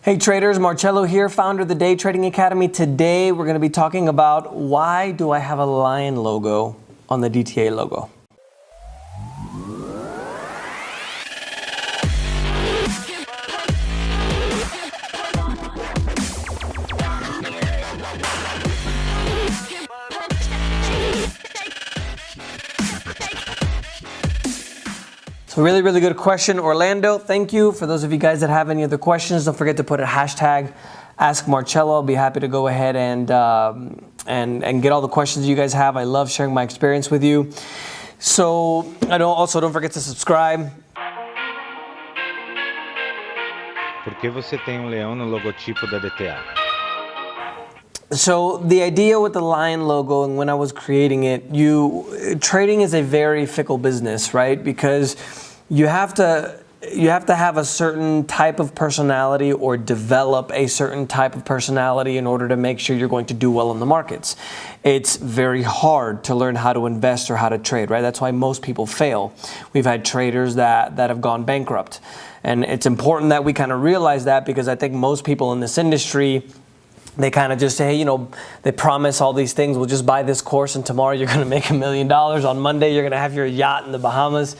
Hey traders, Marcello here, founder of the Day Trading Academy. Today we're going to be talking about why do I have a lion logo on the DTA logo. So really good question, Orlando. Thank you. For those of you guys that have any other questions, don't forget to put a hashtag Ask Marcello. I'll be happy to go ahead and get all the questions you guys have. I love sharing my experience with you. So don't forget to subscribe. Porque você tem leão no logotipo da DTA? So the idea with the lion logo, and when I was creating it, trading is a very fickle business, right? Because you have to have a certain type of personality or develop a certain type of personality in order to make sure you're going to do well in the markets. It's very hard to learn how to invest or how to trade, right? That's why most people fail. We've had traders that have gone bankrupt. And it's important that we kind of realize that, because I think most people in this industry, they kind of just say, hey, they promise all these things. We'll just buy this course and tomorrow you're going to make $1 million. On Monday, you're going to have your yacht in the Bahamas.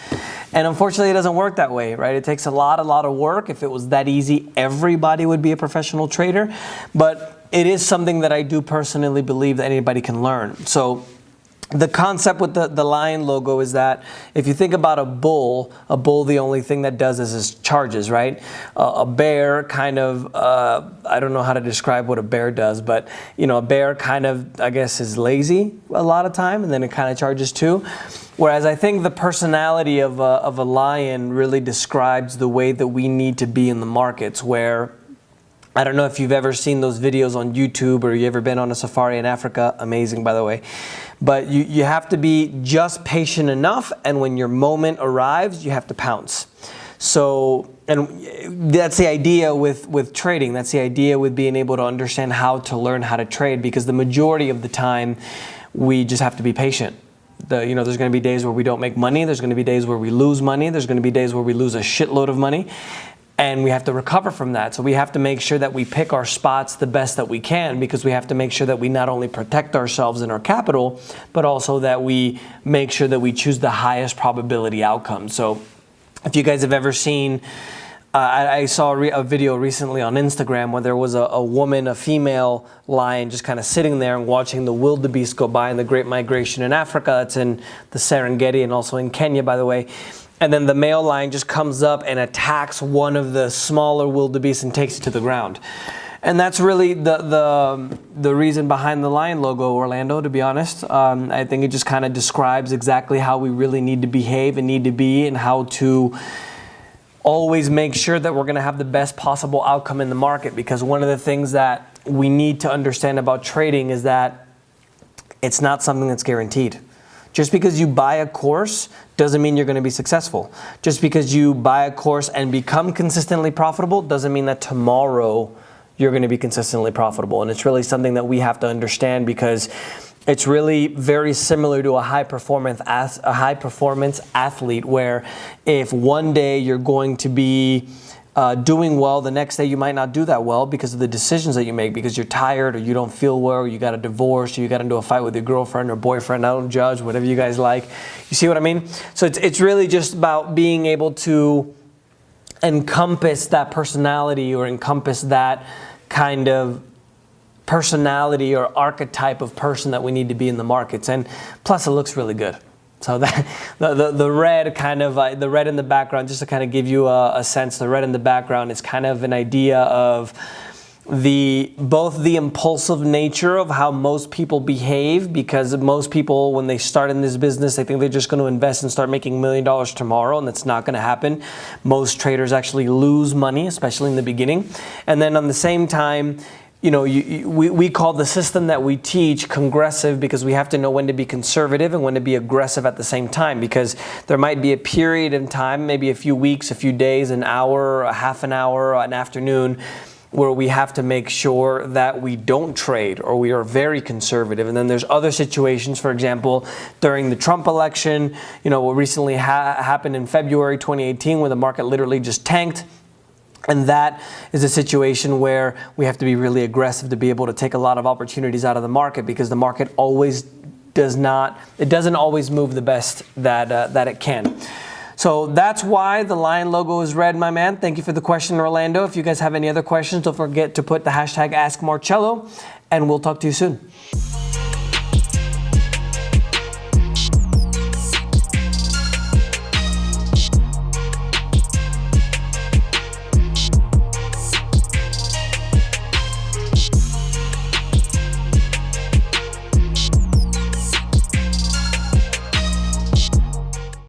And unfortunately, it doesn't work that way, right? It takes a lot of work. If it was that easy, everybody would be a professional trader. But it is something that I do personally believe that anybody can learn. So the concept with the lion logo is that if you think about a bull, the only thing that does is charges, right? A bear kind of, I don't know how to describe what a bear does, but a bear kind of, I guess, is lazy a lot of time, and then it kind of charges too. Whereas I think the personality of a lion really describes the way that we need to be in the markets, where I don't know if you've ever seen those videos on YouTube or you ever been on a safari in Africa. Amazing, by the way. But you have to be just patient enough, and when your moment arrives, you have to pounce. So, and that's the idea with trading. That's the idea with being able to understand how to learn how to trade, because the majority of the time, we just have to be patient. There's going to be days where we don't make money. There's going to be days where we lose money. There's going to be days where we lose a shitload of money. And we have to recover from that. So we have to make sure that we pick our spots the best that we can, because we have to make sure that we not only protect ourselves and our capital, but also that we make sure that we choose the highest probability outcome. So if you guys have ever seen, I saw a video recently on Instagram where there was a female lion just kind of sitting there and watching the wildebeest go by in the Great Migration in Africa. It's in the Serengeti and also in Kenya, by the way. And then the male lion just comes up and attacks one of the smaller wildebeest and takes it to the ground. And that's really the reason behind the lion logo, Orlando, to be honest. I think it just kind of describes exactly how we really need to behave and need to be, and how to always make sure that we're going to have the best possible outcome in the market. Because one of the things that we need to understand about trading is that it's not something that's guaranteed. Just because you buy a course doesn't mean you're going to be successful. Just because you buy a course and become consistently profitable doesn't mean that tomorrow you're going to be consistently profitable. And it's really something that we have to understand, because it's really very similar to a high performance athlete, where if one day you're going to be doing well, the next day you might not do that well because of the decisions that you make, because you're tired, or you don't feel well, or you got a divorce, or you got into a fight with your girlfriend or boyfriend. I don't judge, whatever you guys like. You see what I mean? So it's really just about being able to encompass that personality, or encompass that kind of personality or archetype of person that we need to be in the markets. And plus, it looks really good. So that the red kind of the red in the background, just to kind of give you a sense, the red in the background is kind of an idea of both the impulsive nature of how most people behave, because most people, when they start in this business, they think they're just going to invest and start making $1 million tomorrow, and that's not going to happen. Most traders actually lose money, especially in the beginning. And then on the same time, we call the system that we teach congressive, because we have to know when to be conservative and when to be aggressive at the same time, because there might be a period in time, maybe a few weeks, a few days, an hour, a half an hour, an afternoon, where we have to make sure that we don't trade, or we are very conservative. And then there's other situations, for example, during the Trump election, what recently happened in February 2018, where the market literally just tanked. And that is a situation where we have to be really aggressive to be able to take a lot of opportunities out of the market, because the market always doesn't always move the best that it can. So that's why the lion logo is red, my man. Thank you for the question, Orlando. If you guys have any other questions, don't forget to put the hashtag AskMarcello, and we'll talk to you soon.